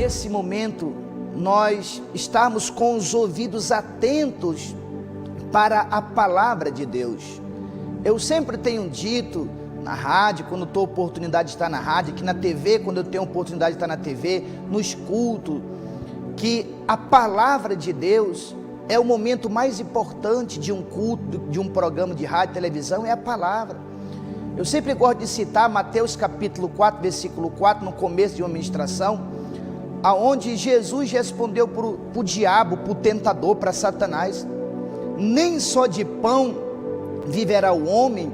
nesse momento nós estarmos com os ouvidos atentos para a palavra de Deus. Eu sempre tenho dito na rádio, quando estou oportunidade de estar na rádio, aqui na TV, quando eu tenho oportunidade de estar na TV, nos cultos, que a palavra de Deus é o momento mais importante de um culto, de um programa de rádio e televisão, é a palavra. Eu sempre gosto de citar Mateus capítulo 4, versículo 4, no começo de uma ministração, aonde Jesus respondeu para o diabo, para o tentador, para Satanás: nem só de pão viverá o homem,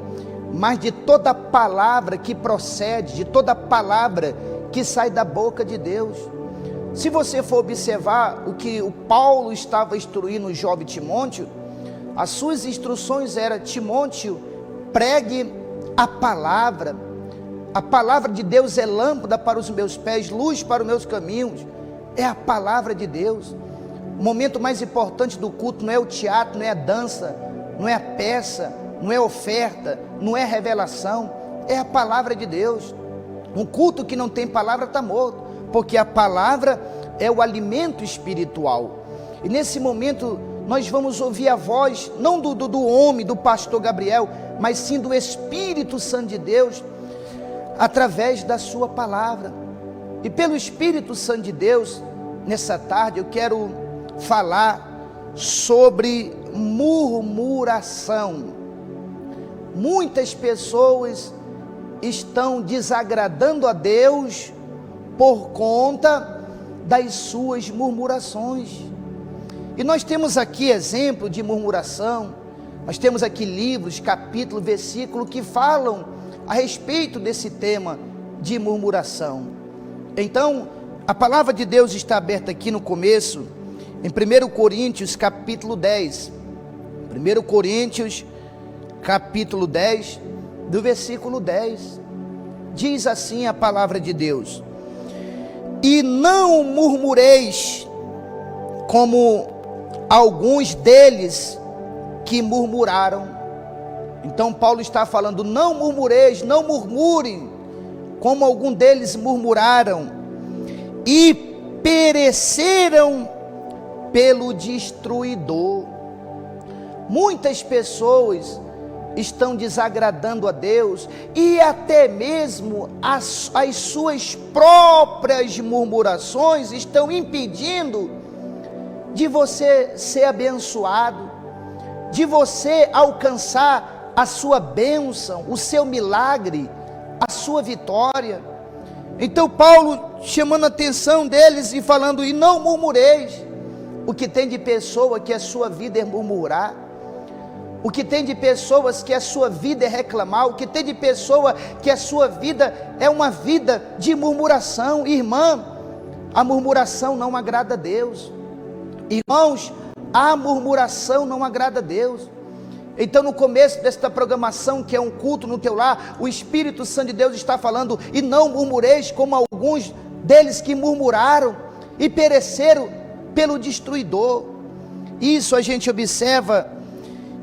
mas de toda palavra que procede, de toda palavra que sai da boca de Deus. Se você for observar o que o Paulo estava instruindo o jovem Timóteo, as suas instruções eram: Timóteo, pregue a palavra de Deus é lâmpada para os meus pés, luz para os meus caminhos. É a palavra de Deus. O momento mais importante do culto não é o teatro, não é a dança, não é a peça, não é a oferta, não é a revelação, é a palavra de Deus. Um culto que não tem palavra está morto, porque a palavra é o alimento espiritual. E nesse momento nós vamos ouvir a voz, não do homem, do pastor Gabriel, mas sim do Espírito Santo de Deus, através da sua palavra. E pelo Espírito Santo de Deus, nessa tarde eu quero falar sobre murmuração. Muitas pessoas estão desagradando a Deus por conta das suas murmurações. E nós temos aqui exemplo de murmuração, nós temos aqui livros, capítulo, versículo que falam a respeito desse tema de murmuração. Então, a palavra de Deus está aberta aqui no começo, em 1 Coríntios capítulo 10, 1 Coríntios capítulo 10, do versículo 10, diz assim a palavra de Deus: e não murmureis, como alguns deles que murmuraram. Então Paulo está falando: não murmureis, não murmurem, como algum deles murmuraram, e pereceram pelo destruidor. Muitas pessoas estão desagradando a Deus, e até mesmo as suas próprias murmurações estão impedindo de você ser abençoado, de você alcançar a sua bênção, o seu milagre, a sua vitória. Então Paulo chamando a atenção deles e falando: e não murmureis. O que tem de pessoa que a sua vida é murmurar, o que tem de pessoas que a sua vida é reclamar, o que tem de pessoa que a sua vida é uma vida de murmuração. Irmã, a murmuração não agrada a Deus. Irmãos, a murmuração não agrada a Deus. Então no começo desta programação, que é um culto no teu lar, o Espírito Santo de Deus está falando: e não murmureis como alguns deles que murmuraram e pereceram pelo destruidor. Isso a gente observa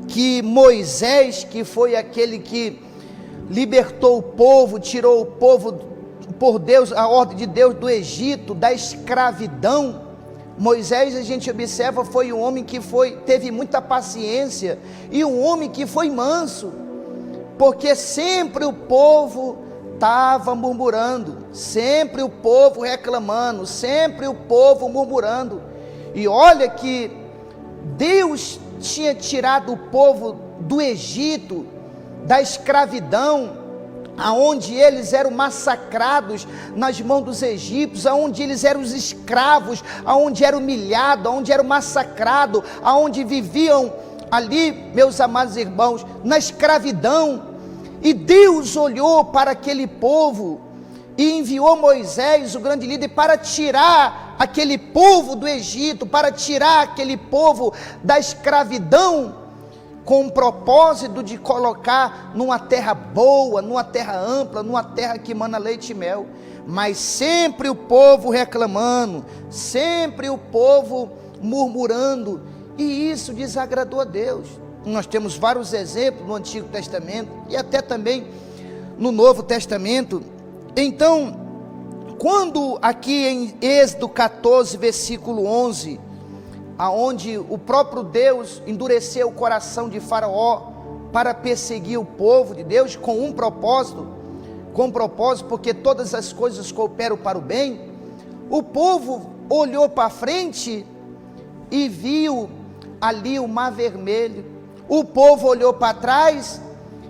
que Moisés, que foi aquele que libertou o povo, tirou o povo por Deus, a ordem de Deus, do Egito, da escravidão. Moisés, a gente observa, foi um homem que teve muita paciência, e um homem que foi manso, porque sempre o povo estava murmurando, sempre o povo reclamando, sempre o povo murmurando. E olha que Deus tinha tirado o povo do Egito, da escravidão, aonde eles eram massacrados nas mãos dos egípcios, aonde eles eram os escravos, aonde eram humilhados, aonde eram massacrados, aonde viviam ali, meus amados irmãos, na escravidão. E Deus olhou para aquele povo e enviou Moisés, o grande líder, para tirar aquele povo do Egito, para tirar aquele povo da escravidão, com o propósito de colocar numa terra boa, numa terra ampla, numa terra que emana leite e mel. Mas sempre o povo reclamando, sempre o povo murmurando, e isso desagradou a Deus. Nós temos vários exemplos no Antigo Testamento e até também no Novo Testamento. Então quando aqui em Êxodo 14, versículo 11, aonde o próprio Deus endureceu o coração de Faraó para perseguir o povo de Deus com um propósito, porque todas as coisas cooperam para o bem, o povo olhou para frente e viu ali o Mar Vermelho. O povo olhou para trás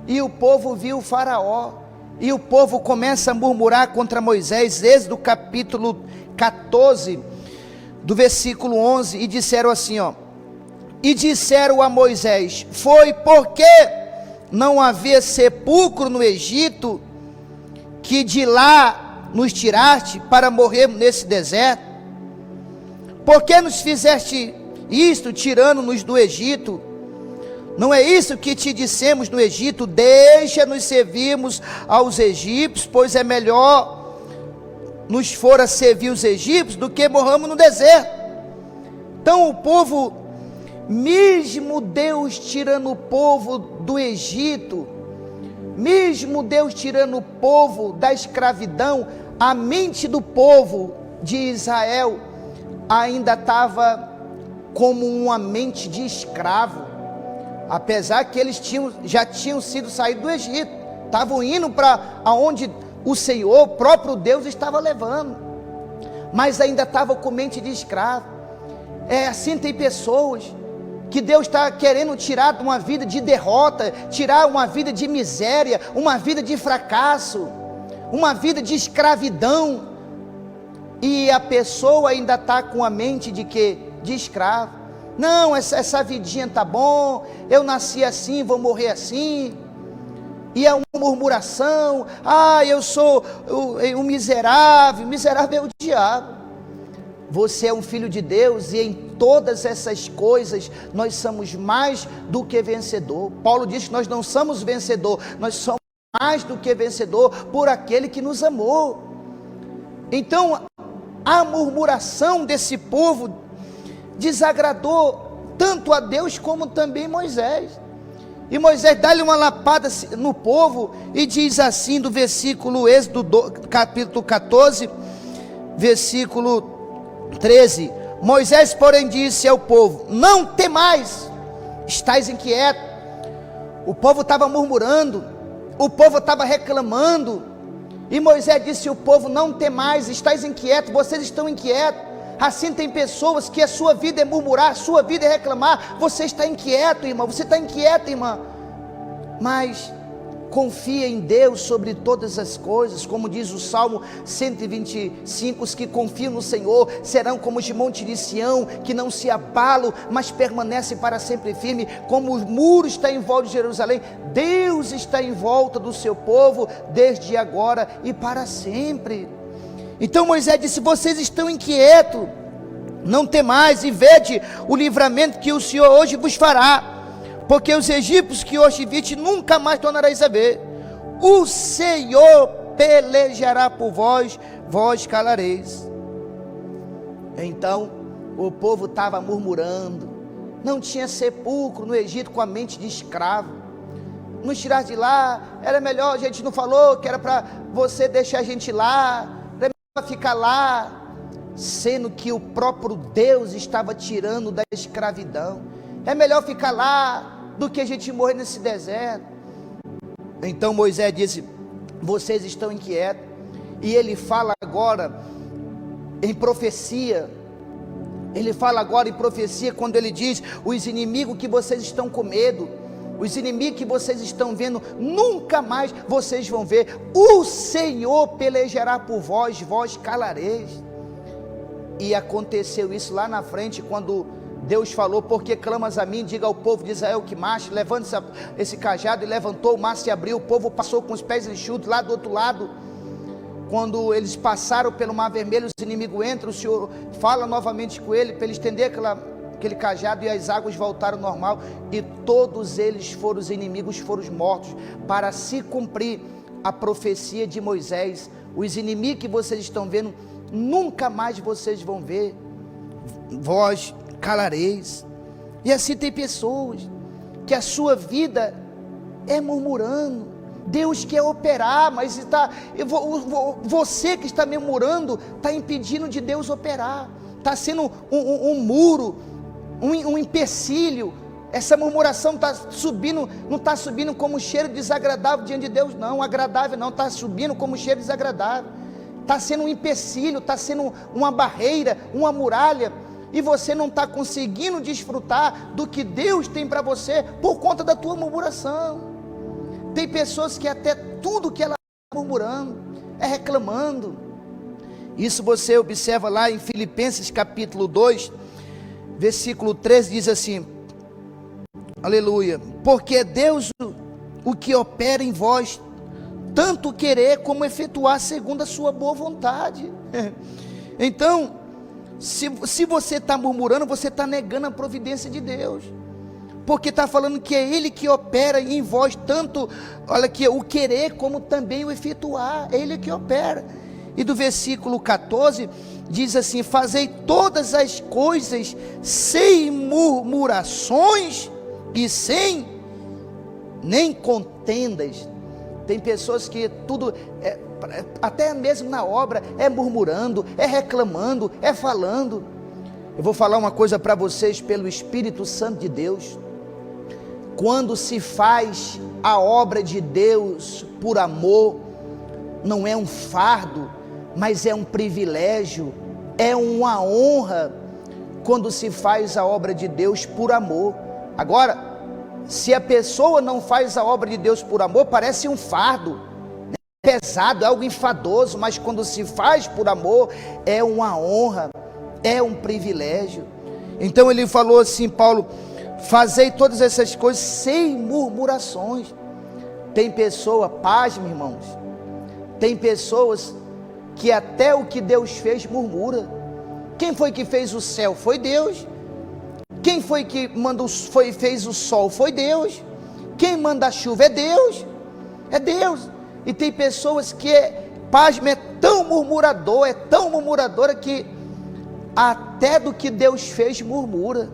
e o povo viu o Faraó. E o povo começa a murmurar contra Moisés. Êxodo capítulo 14, do versículo 11, e disseram assim, e disseram a Moisés: foi porque não havia sepulcro no Egito, que de lá nos tiraste para morrermos nesse deserto? Por que nos fizeste isto, tirando-nos do Egito? Não é isso que te dissemos no Egito: deixa-nos servirmos aos egípcios, pois é melhor nos fora servir os egípcios do que morramos no deserto. Então o povo, mesmo Deus tirando o povo do Egito, mesmo Deus tirando o povo da escravidão, a mente do povo de Israel ainda estava como uma mente de escravo, apesar que eles já tinham sido saídos do Egito, estavam indo para aonde o Senhor, o próprio Deus, estava levando, mas ainda estavam com mente de escravo. Assim tem pessoas que Deus está querendo tirar de uma vida de derrota, tirar uma vida de miséria, uma vida de fracasso, uma vida de escravidão, e a pessoa ainda está com a mente de quê? De escravo. Não, essa vidinha tá bom, eu nasci assim, vou morrer assim. E é uma murmuração: eu sou um miserável. Miserável é o diabo. Você é um filho de Deus, e em todas essas coisas nós somos mais do que vencedor. Paulo diz que nós não somos vencedor, nós somos mais do que vencedor por aquele que nos amou. Então a murmuração desse povo desagradou tanto a Deus como também Moisés. E Moisés dá-lhe uma lapada no povo e diz assim, do versículo Êxodo capítulo 14, versículo 13: Moisés, porém, disse ao povo: não temais, estáis inquietos. O povo estava murmurando, o povo estava reclamando, e Moisés disse ao povo: não temais, estáis inquietos, vocês estão inquietos. Assim tem pessoas que a sua vida é murmurar, a sua vida é reclamar. Você está inquieto, irmão, você está inquieta, irmã, mas confia em Deus sobre todas as coisas, como diz o Salmo 125, os que confiam no Senhor serão como os de monte de Sião, que não se abalam, mas permanecem para sempre firme, como os muros estão em volta de Jerusalém. Deus está em volta do seu povo, desde agora e para sempre. Então Moisés disse: vocês estão inquietos, não temais, e vede o livramento que o Senhor hoje vos fará, porque os egípcios que hoje viste nunca mais tornareis a ver. O Senhor pelejará por vós, vós calareis. Então o povo estava murmurando, não tinha sepulcro no Egito, com a mente de escravo. Nos tirar de lá, era melhor, a gente não falou que era para você deixar a gente lá, era ficar lá, sendo que o próprio Deus estava tirando da escravidão. É melhor ficar lá do que a gente morrer nesse deserto. Então Moisés disse: vocês estão inquietos. E ele fala agora em profecia. Ele fala agora em profecia quando ele diz: os inimigos que vocês estão com medo, os inimigos que vocês estão vendo, nunca mais vocês vão ver. O Senhor pelejará por vós, vós calareis. E aconteceu isso lá na frente, quando Deus falou: porque clamas a mim, diga ao povo de Israel que marche. Levante esse cajado, e levantou, o mar se abriu, o povo passou com os pés enxutos lá do outro lado. Quando eles passaram pelo Mar Vermelho, os inimigos entram, o Senhor fala novamente com ele, para ele estender aquele cajado, e as águas voltaram ao normal, e todos eles foram, os inimigos foram mortos, para se cumprir a profecia de Moisés: os inimigos que vocês estão vendo, nunca mais vocês vão ver, vós calareis. E assim tem pessoas que a sua vida é murmurando, Deus quer operar, mas você que está murmurando, está impedindo de Deus operar, está sendo um muro, um empecilho. Essa murmuração está subindo, não está subindo como cheiro desagradável diante de Deus, não, agradável não, está subindo como cheiro desagradável, está sendo um empecilho, está sendo uma barreira, uma muralha, e você não está conseguindo desfrutar do que Deus tem para você, por conta da tua murmuração. Tem pessoas que até tudo que ela está murmurando, é reclamando. Isso você observa lá em Filipenses capítulo 2, versículo 13, diz assim, aleluia, porque é Deus o que opera em vós, tanto querer como efetuar segundo a sua boa vontade. Então, se você está murmurando, você está negando a providência de Deus, porque está falando que é Ele que opera em vós, tanto, olha aqui, o querer como também o efetuar, é Ele que opera. E do versículo 14, diz assim, fazei todas as coisas sem murmurações e sem nem contendas. Tem pessoas que tudo, até mesmo na obra, é murmurando, é reclamando, é falando. Eu vou falar uma coisa para vocês pelo Espírito Santo de Deus. Quando se faz a obra de Deus por amor, não é um fardo, mas é um privilégio, é uma honra, quando se faz a obra de Deus por amor. Agora, se a pessoa não faz a obra de Deus por amor, parece um fardo, é pesado, é algo enfadoso, mas quando se faz por amor, é uma honra, é um privilégio. Então ele falou assim, Paulo, fazei todas essas coisas sem murmurações. Tem pessoa, pasme, irmãos, tem pessoas que até o que Deus fez murmura. Quem foi que fez o céu? Foi Deus. Quem foi que fez o sol? Foi Deus. Quem manda a chuva? É Deus. É Deus. E tem pessoas que, pasme, é tão murmuradora que até do que Deus fez murmura.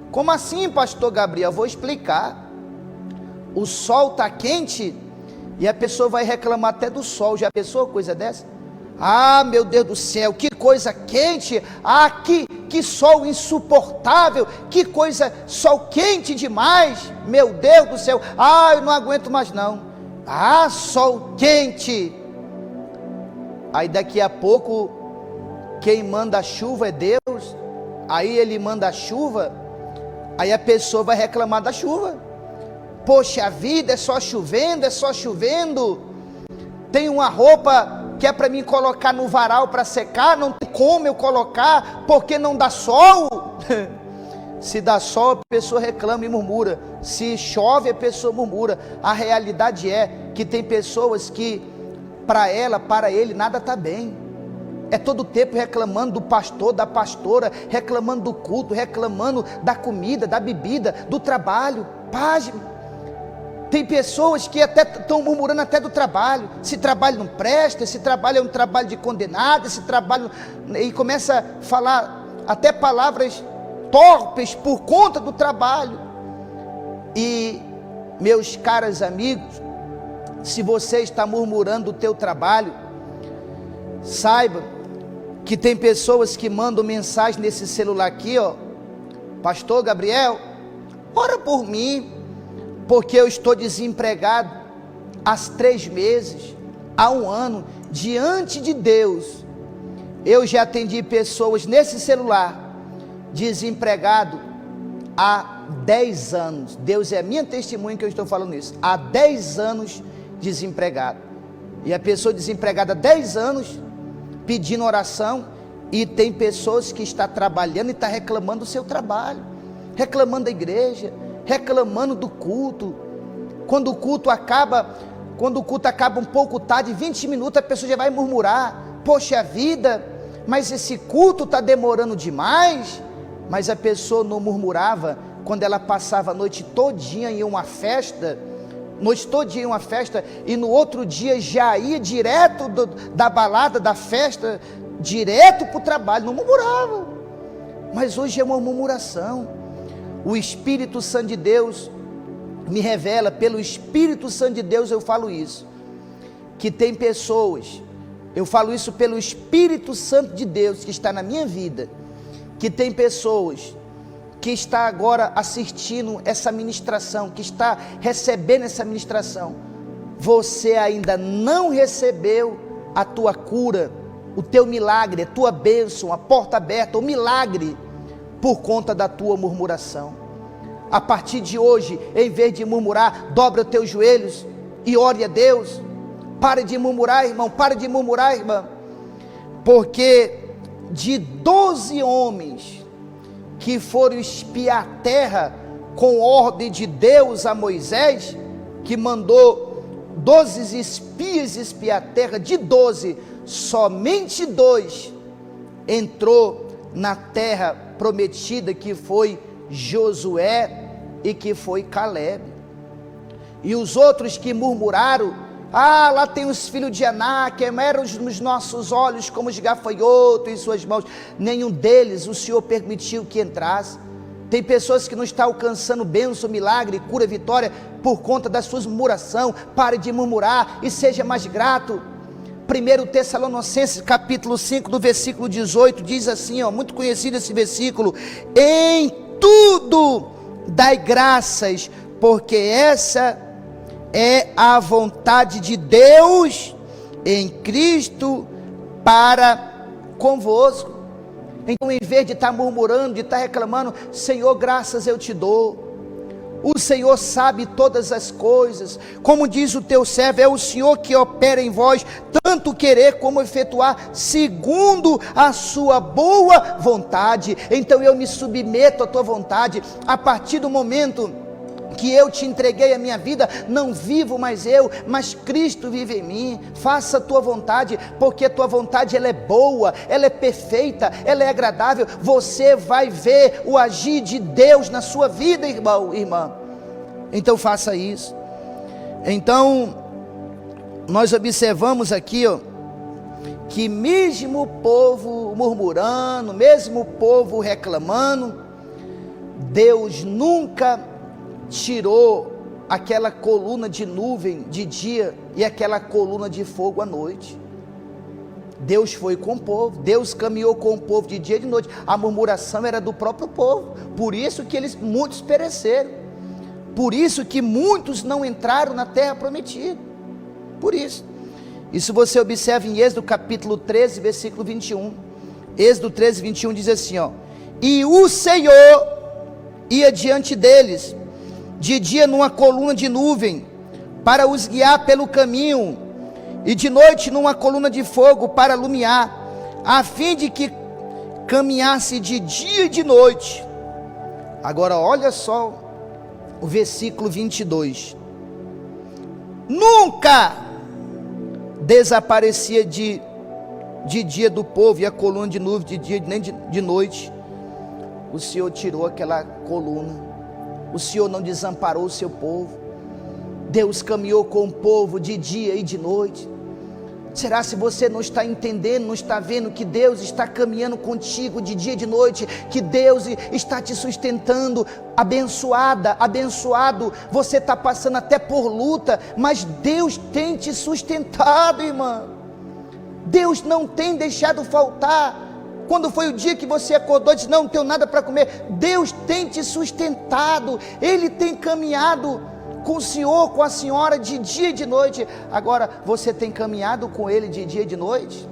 Como assim, pastor Gabriel? Vou explicar. O sol está quente e a pessoa vai reclamar até do sol. Já pensou coisa dessa? Ah, meu Deus do céu, que coisa quente. Ah, que sol insuportável. Que coisa, sol quente demais. Meu Deus do céu. Ah, eu não aguento mais não. Ah, sol quente. Aí daqui a pouco, quem manda a chuva é Deus. Aí ele manda a chuva. Aí a pessoa vai reclamar da chuva. Poxa vida, é só chovendo, é só chovendo. Tem uma roupa que é para mim colocar no varal para secar, não tem como eu colocar, porque não dá sol. Se dá sol, a pessoa reclama e murmura. Se chove, a pessoa murmura. A realidade é que tem pessoas que, para ele, nada está bem. É todo o tempo reclamando do pastor, da pastora, reclamando do culto, reclamando da comida, da bebida, do trabalho. Pasme. Tem pessoas que até estão murmurando até do trabalho. Esse trabalho não presta, esse trabalho é um trabalho de condenado, esse trabalho... E começa a falar até palavras torpes por conta do trabalho. E, meus caros amigos, se você está murmurando do teu trabalho, saiba que tem pessoas que mandam mensagem nesse celular aqui, ó. Pastor Gabriel, ora por mim, porque eu estou desempregado há 3 meses, há 1 ano, diante de Deus. Eu já atendi pessoas nesse celular, desempregado há 10 anos. Deus é a minha testemunha que eu estou falando isso. Há 10 anos desempregado. E a pessoa desempregada há 10 anos, pedindo oração, e tem pessoas que estão trabalhando e estão reclamando do seu trabalho, reclamando da igreja, reclamando do culto. Quando o culto acaba um pouco tarde, 20 minutos, a pessoa já vai murmurar: poxa vida, mas esse culto está demorando demais. Mas a pessoa não murmurava quando ela passava a noite todinha em uma festa, e no outro dia já ia direto da balada, da festa, direto para o trabalho, não murmurava. Mas hoje é uma murmuração. O Espírito Santo de Deus, me revela, pelo Espírito Santo de Deus eu falo isso, que tem pessoas, eu falo isso pelo Espírito Santo de Deus que está na minha vida, que tem pessoas que está agora assistindo essa ministração, que está recebendo essa ministração, você ainda não recebeu a tua cura, o teu milagre, a tua bênção, a porta aberta, o milagre, por conta da tua murmuração. A partir de hoje, em vez de murmurar, dobra os teus joelhos e ore a Deus. Pare de murmurar, irmão, pare de murmurar, irmã, porque de 12 homens que foram espiar a terra com ordem de Deus a Moisés, que mandou 12 espias espiar a terra, de 12, somente 2 entrou na terra prometida, que foi Josué e que foi Caleb. E os outros que murmuraram, lá tem os filhos de Anak, eram nos nossos olhos como os gafanhotos em suas mãos. Nenhum deles o Senhor permitiu que entrasse. Tem pessoas que não estão alcançando bênção, milagre, cura, vitória, por conta da sua murmuração. Pare de murmurar e seja mais grato. 1 Tessalonicenses capítulo 5, do versículo 18, diz assim, muito conhecido esse versículo: em tudo dai graças, porque essa é a vontade de Deus em Cristo para convosco. Então, em vez de estar murmurando, de estar reclamando, Senhor, graças eu te dou. O Senhor sabe todas as coisas. Como diz o teu servo, é o Senhor que opera em vós, tanto querer como efetuar, segundo a sua boa vontade. Então eu me submeto à tua vontade. A partir do momento que eu te entreguei a minha vida, não vivo mais eu, mas Cristo vive em mim. Faça a tua vontade, porque a tua vontade ela é boa, ela é perfeita, ela é agradável. Você vai ver o agir de Deus na sua vida, irmão, irmã. Então faça isso. Então nós observamos aqui, que mesmo o povo murmurando, mesmo o povo reclamando, Deus nunca tirou aquela coluna de nuvem de dia e aquela coluna de fogo à noite. Deus foi com o povo, Deus caminhou com o povo de dia e de noite. A murmuração era do próprio povo, por isso que muitos pereceram, por isso que muitos não entraram na terra prometida, por isso. Isso você observa em Êxodo capítulo 13, versículo 21, Êxodo 13, 21 diz assim, e o Senhor ia diante deles, de dia numa coluna de nuvem, para os guiar pelo caminho, e de noite numa coluna de fogo, para iluminar, a fim de que caminhasse de dia e de noite. Agora olha só o versículo 22, nunca desaparecia de dia do povo, e a coluna de nuvem de dia nem de noite. O Senhor tirou aquela coluna, o Senhor não desamparou o seu povo. Deus caminhou com o povo de dia e de noite. Será se você não está entendendo, não está vendo que Deus está caminhando contigo de dia e de noite, que Deus está te sustentando, abençoado, você está passando até por luta, mas Deus tem te sustentado, irmã. Deus não tem deixado faltar. Quando foi o dia que você acordou e disse, não tenho nada para comer, Deus tem te sustentado, Ele tem caminhado com o senhor, com a senhora de dia e de noite. Agora, você tem caminhado com Ele de dia e de noite?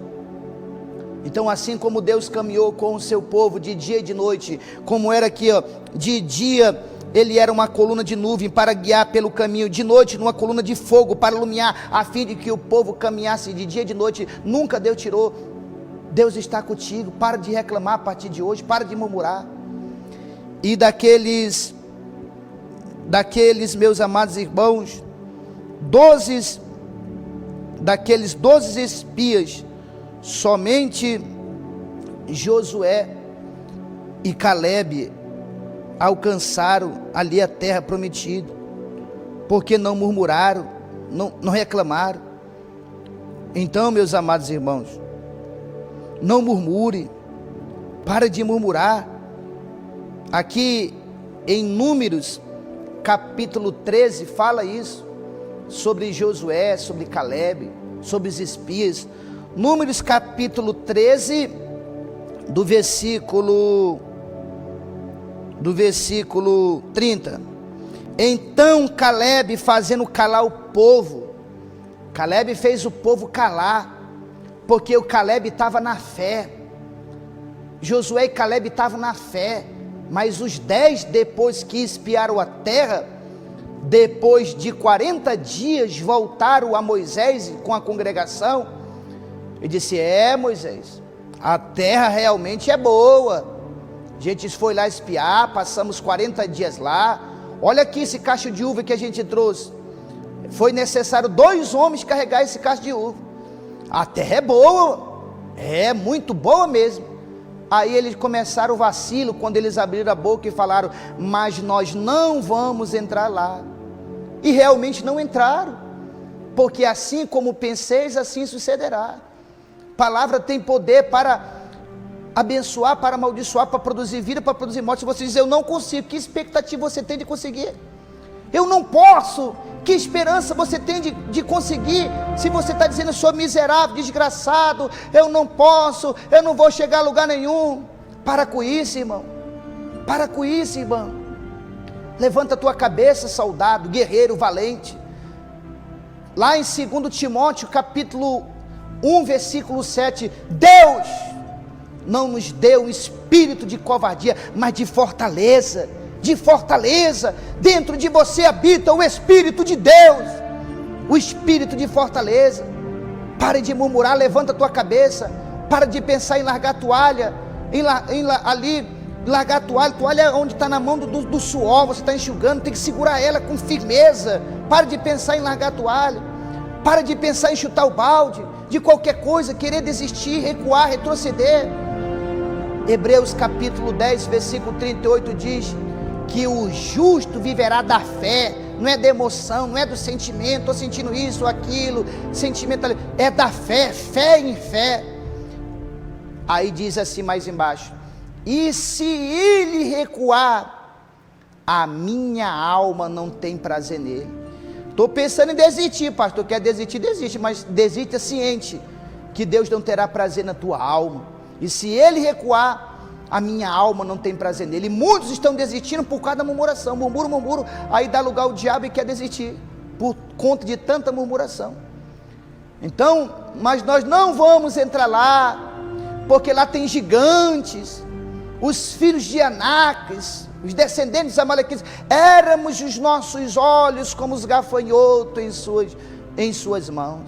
Então, assim como Deus caminhou com o seu povo de dia e de noite, como era aqui, de dia Ele era uma coluna de nuvem para guiar pelo caminho, de noite numa coluna de fogo para iluminar, a fim de que o povo caminhasse de dia e de noite. Nunca Deus tirou. Deus está contigo. Para de reclamar a partir de hoje, para de murmurar. E daqueles meus amados irmãos, daqueles 12 espias, somente Josué e Caleb alcançaram ali a terra prometida, porque não murmuraram, não reclamaram. Então, meus amados irmãos, não murmure, para de murmurar. Aqui em Números capítulo 13 fala isso, sobre Josué, sobre Caleb, sobre os espias. Números capítulo 13, do versículo 30. Então Caleb, fazendo calar o povo, Caleb fez o povo calar, porque o Caleb estava na fé. Josué e Caleb estavam na fé, mas os 10, depois que espiaram a terra, depois de 40 dias, voltaram a Moisés com a congregação, e disse: Moisés, a terra realmente é boa, a gente foi lá espiar, passamos 40 dias lá, olha aqui esse cacho de uva que a gente trouxe, foi necessário 2 homens carregar esse cacho de uva, a terra é boa, é muito boa mesmo. Aí eles começaram o vacilo, quando eles abriram a boca e falaram: mas nós não vamos entrar lá. E realmente não entraram, porque assim como penseis, assim sucederá. Palavra tem poder para abençoar, para amaldiçoar, para produzir vida, para produzir morte. Se você diz: eu não consigo, que expectativa você tem de conseguir? Eu não posso, que esperança você tem de conseguir? Se você está dizendo: eu sou miserável, desgraçado, eu não posso, eu não vou chegar a lugar nenhum. Para com isso, irmão, para com isso, irmão. Levanta a tua cabeça, soldado, guerreiro, valente. Lá em 2 Timóteo capítulo 1, versículo 7, Deus não nos deu um espírito de covardia, mas de fortaleza, dentro de você habita o Espírito de Deus, o Espírito de fortaleza. Pare de murmurar, levanta a tua cabeça, para de pensar em largar a toalha, largar a toalha onde está na mão do suor, você está enxugando, tem que segurar ela com firmeza. Pare de pensar em largar a toalha, para de pensar em chutar o balde, de qualquer coisa, querer desistir, recuar, retroceder. Hebreus capítulo 10, versículo 38 diz que o justo viverá da fé, não é da emoção, não é do sentimento, estou sentindo isso ou aquilo, sentimento, é da fé, fé em fé. Aí diz assim mais embaixo: e se ele recuar, a minha alma não tem prazer nele. Estou pensando em desistir, pastor. Quer desistir, desiste, mas desista ciente que Deus não terá prazer na tua alma. E se ele recuar, a minha alma não tem prazer nele. E muitos estão desistindo por causa da murmuração. Murmuro, aí dá lugar ao diabo e quer desistir por conta de tanta murmuração. Então, mas nós não vamos entrar lá, porque lá tem gigantes, os filhos de Anacas, os descendentes amalequitas. Éramos os nossos olhos como os gafanhotos em suas mãos.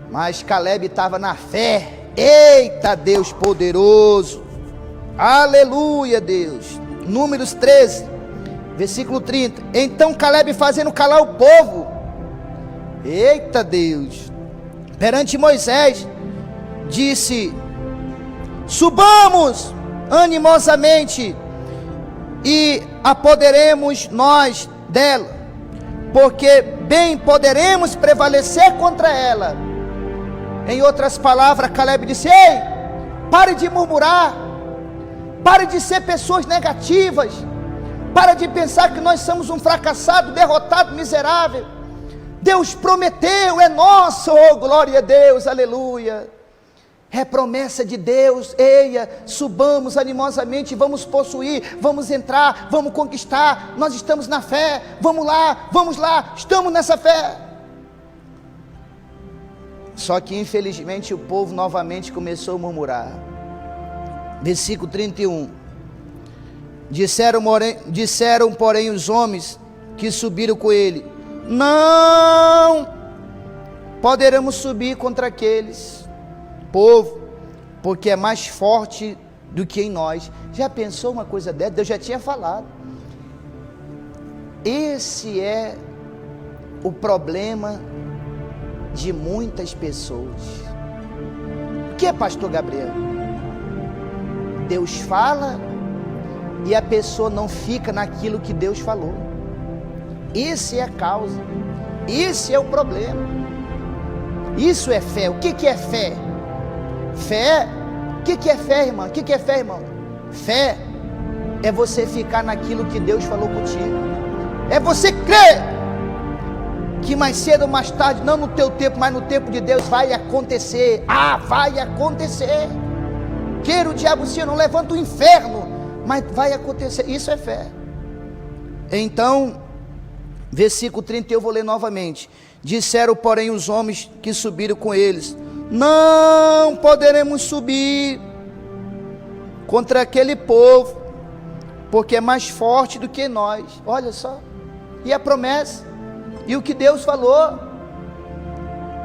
Mas Caleb estava na fé. Eita Deus poderoso, aleluia Deus. Números 13, versículo 30. Então Caleb, fazendo calar o povo, eita Deus, perante Moisés, disse: subamos animosamente e apoderemos nós dela, porque bem poderemos prevalecer contra ela. Em outras palavras, Caleb disse: ei, pare de murmurar, pare de ser pessoas negativas, pare de pensar que nós somos um fracassado, derrotado, miserável. Deus prometeu, é nosso, oh glória a Deus, aleluia. É promessa de Deus. Eia, subamos animosamente, vamos possuir, vamos entrar, vamos conquistar. Nós estamos na fé, vamos lá, estamos nessa fé. Só que infelizmente o povo novamente começou a murmurar. Versículo 31. Disseram porém os homens que subiram com ele: não poderemos subir contra aqueles povo, porque é mais forte do que em nós. Já pensou uma coisa dessa? Deus já tinha falado. Esse é o problema de muitas pessoas. O que é, pastor Gabriel? Deus fala e a pessoa não fica naquilo que Deus falou. Essa é a causa, esse é o problema. Isso é fé. O que é fé? Fé, o que é fé, irmão? O que é fé, irmão? Fé é você ficar naquilo que Deus falou contigo. É você crer que mais cedo ou mais tarde, não no teu tempo, mas no tempo de Deus, vai acontecer. Vai acontecer. Queira o diabo se não levanta o inferno, mas vai acontecer. Isso é fé. Então, versículo 30, eu vou ler novamente. Disseram, porém, os homens que subiram com eles: não poderemos subir contra aquele povo, porque é mais forte do que nós. Olha só, e a promessa, e o que Deus falou,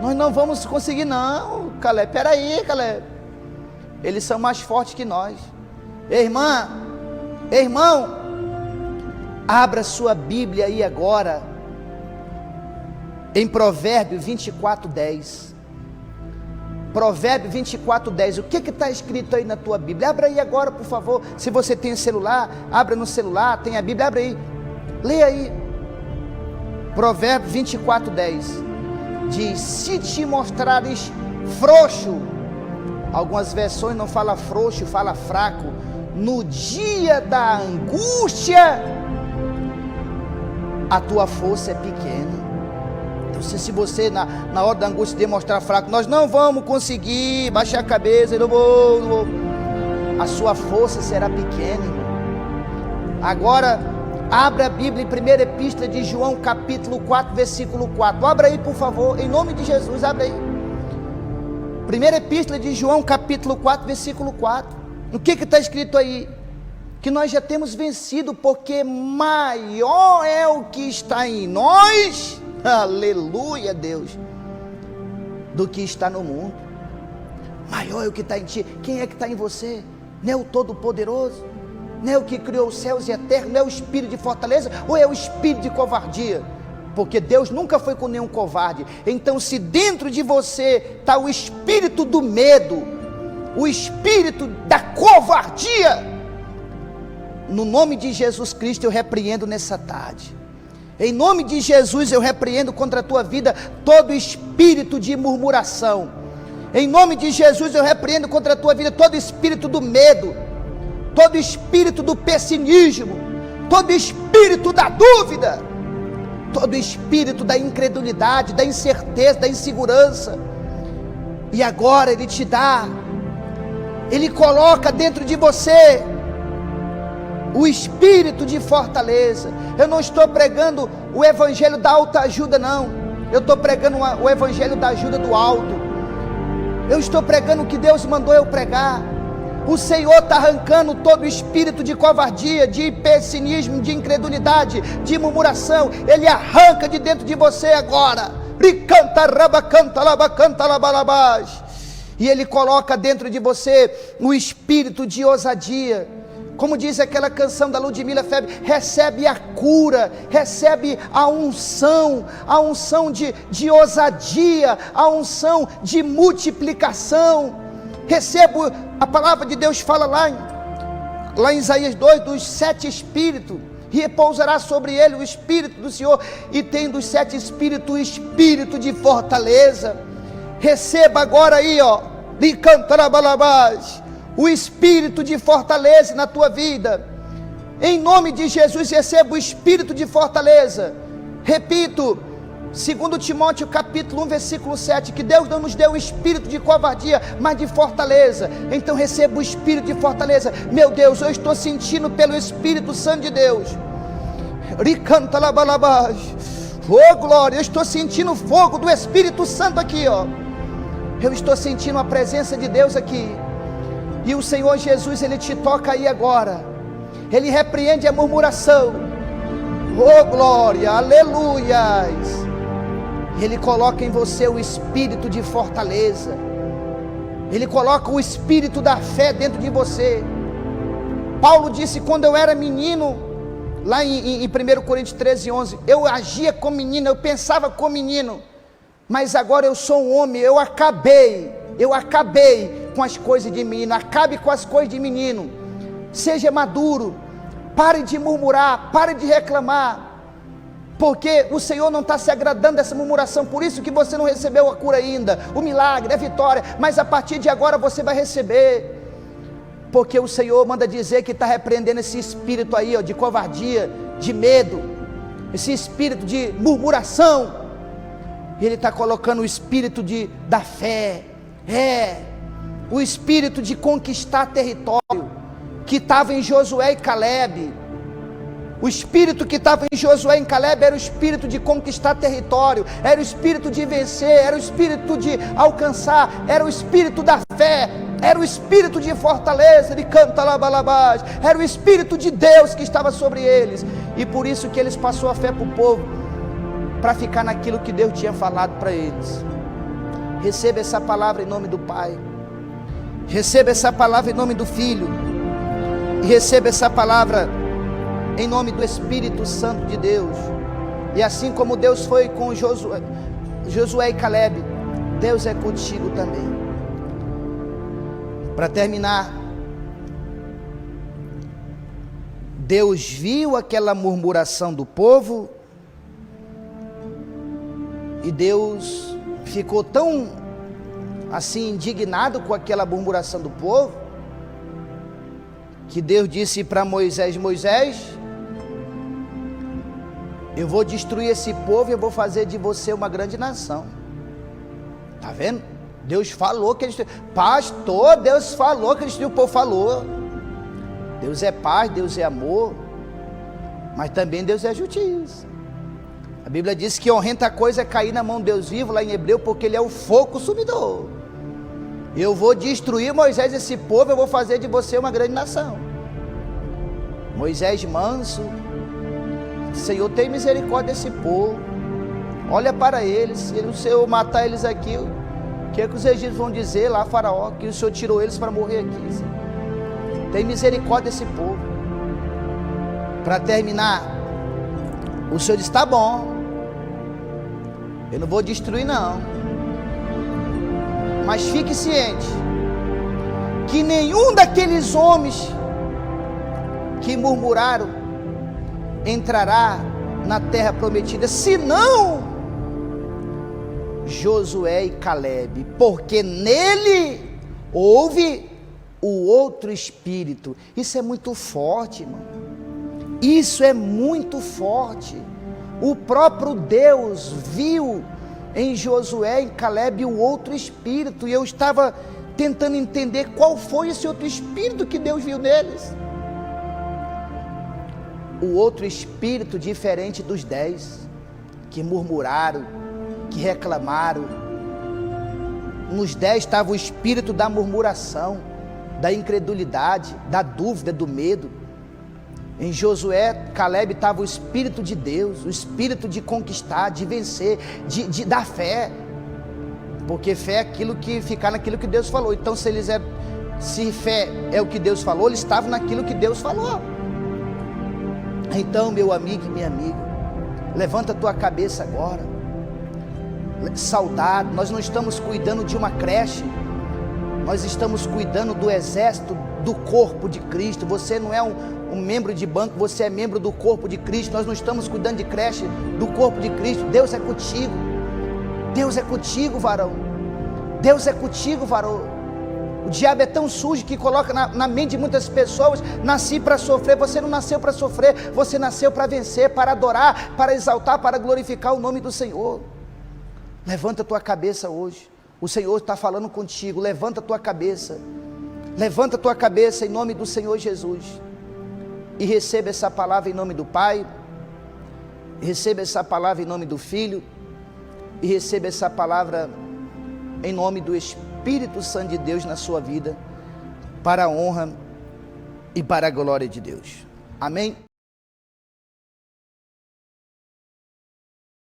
nós não vamos conseguir não, Caleb. Peraí, Caleb, eles são mais fortes que nós. Irmão, abra sua Bíblia aí agora, em Provérbios 24:10. Provérbio 24:10, o que está escrito aí na tua Bíblia? Abra aí agora, por favor. Se você tem celular, abra no celular, tem a Bíblia, abre aí, leia aí. Provérbio 24:10 diz: se te mostrares frouxo, algumas versões não fala frouxo, fala fraco, no dia da angústia, a tua força é pequena. Se você na hora da angústia demonstrar fraco, nós não vamos conseguir, baixar a cabeça, eu não vou, a sua força será pequena, irmão. Agora, abra a Bíblia em 1ª Epístola de João, capítulo 4, versículo 4, abra aí por favor, em nome de Jesus, abra aí, 1ª Epístola de João, capítulo 4, versículo 4, o que está escrito aí? Que nós já temos vencido, porque maior é o que está em nós, aleluia, Deus, do que está no mundo. Maior é o que está em ti. Quem é que está em você? Não é o Todo-Poderoso? Não é o que criou os céus e a terra? Não é o espírito de fortaleza? Ou é o espírito de covardia? Porque Deus nunca foi com nenhum covarde. Então, se dentro de você está o espírito do medo, o espírito da covardia, no nome de Jesus Cristo eu repreendo nessa tarde. Em nome de Jesus eu repreendo contra a tua vida todo espírito de murmuração. Em nome de Jesus eu repreendo contra a tua vida todo espírito do medo, todo espírito do pessimismo, todo espírito da dúvida, todo espírito da incredulidade, da incerteza, da insegurança. E agora Ele te dá, Ele coloca dentro de você o espírito de fortaleza. Eu não estou pregando o evangelho da autoajuda, não. Eu estou pregando o evangelho da ajuda do alto. Eu estou pregando o que Deus mandou eu pregar. O Senhor está arrancando todo o espírito de covardia, de pessimismo, de incredulidade, de murmuração. Ele arranca de dentro de você agora. E Ele coloca dentro de você o espírito de ousadia. Como diz aquela canção da Ludmila Febre, recebe a cura, recebe a unção de ousadia, a unção de multiplicação. Recebo, a palavra de Deus fala lá em Isaías 2, dos 7 espíritos, e repousará sobre ele o espírito do Senhor, e tem dos 7 espíritos o espírito de fortaleza. Receba agora aí, de cantarabalabás, o espírito de fortaleza na tua vida. Em nome de Jesus, receba o espírito de fortaleza. Repito, 2 Timóteo capítulo 1, versículo 7, que Deus não nos deu o espírito de covardia, mas de fortaleza. Então receba o espírito de fortaleza. Meu Deus, eu estou sentindo pelo Espírito Santo de Deus. Oh glória, eu estou sentindo o fogo do Espírito Santo aqui, eu estou sentindo a presença de Deus aqui. E o Senhor Jesus, Ele te toca aí agora. Ele repreende a murmuração. Oh glória, aleluias. Ele coloca em você o espírito de fortaleza. Ele coloca o espírito da fé dentro de você. Paulo disse, quando eu era menino, lá em 1 Coríntios 13, 11, eu agia como menino, eu pensava como menino, mas agora eu sou um homem, eu acabei com as coisas de menino. Acabe com as coisas de menino. Seja maduro. Pare de murmurar, pare de reclamar, porque o Senhor não está se agradando dessa murmuração. Por isso que você não recebeu a cura ainda, o milagre, a vitória, mas a partir de agora você vai receber. porque o Senhor manda dizer que está repreendendo esse espírito aí, ó, de covardia, de medo, esse espírito de murmuração, e Ele está colocando o espírito da fé, o espírito de conquistar território, que estava em Josué e Calebe. O espírito que estava em Josué e Calebe era o espírito de conquistar território, era o espírito de vencer, era o espírito de alcançar, era o espírito da fé, era o espírito de fortaleza, de cantalabalabás, era o espírito de Deus que estava sobre eles, e por isso que eles passou a fé para o povo, para ficar naquilo que Deus tinha falado para eles. Receba essa palavra em nome do Pai, receba essa palavra em nome do Filho, e receba essa palavra em nome do Espírito Santo de Deus. E assim como Deus foi com Josué e Calebe, Deus é contigo também. Para terminar, Deus viu aquela murmuração do povo, e Deus ficou tão assim indignado com aquela murmuração do povo, que Deus disse para Moisés: Moisés, eu vou destruir esse povo e eu vou fazer de você uma grande nação. Está vendo? Deus falou que ele destruiu. Pastor, Deus falou que ele destruiu. O povo falou. Deus é paz, Deus é amor, mas também Deus é justiça. A Bíblia diz que honrenta coisa é cair na mão de Deus vivo, lá em Hebreu, porque Ele é o fogo consumidor. Eu vou destruir, Moisés, esse povo, eu vou fazer de você uma grande nação. Moisés manso, Senhor, tem misericórdia desse povo, olha para eles, se o Senhor matar eles aqui, o que os egípcios vão dizer lá, Faraó, que o Senhor tirou eles para morrer aqui, Senhor. Tem misericórdia desse povo. Para terminar, o Senhor diz: tá bom, eu não vou destruir não, mas fique ciente, que nenhum daqueles homens que murmuraram entrará na terra prometida, senão Josué e Calebe, porque nele houve o outro espírito. Isso é muito forte, irmão. Isso é muito forte. O próprio Deus viu em Josué e Calebe o outro espírito, e eu estava tentando entender qual foi esse outro espírito que Deus viu neles. O outro espírito diferente dos 10 que murmuraram, que reclamaram. Nos 10 estava o espírito da murmuração, da incredulidade, da dúvida, do medo. Em Josué, Calebe estava o espírito de Deus, o espírito de conquistar, de vencer, da fé, porque fé é aquilo que ficar naquilo que Deus falou. Então, se fé é o que Deus falou, eles estavam naquilo que Deus falou. Então, meu amigo e minha amiga, levanta a tua cabeça agora. Saudade, nós não estamos cuidando de uma creche, nós estamos cuidando do exército, do corpo de Cristo. Você não é um membro de banco, você é membro do corpo de Cristo. Nós não estamos cuidando de creche, do corpo de Cristo. Deus é contigo. Deus é contigo, varão. Deus é contigo, varão. O diabo é tão sujo que coloca na mente de muitas pessoas: nasci para sofrer. Você não nasceu para sofrer, você nasceu para vencer, para adorar, para exaltar, para glorificar o nome do Senhor. Levanta a tua cabeça hoje, o Senhor está falando contigo. Levanta a tua cabeça, levanta a tua cabeça em nome do Senhor Jesus, e receba essa palavra em nome do Pai, receba essa palavra em nome do Filho, e receba essa palavra em nome do Espírito Santo de Deus na sua vida, para a honra e para a glória de Deus. Amém?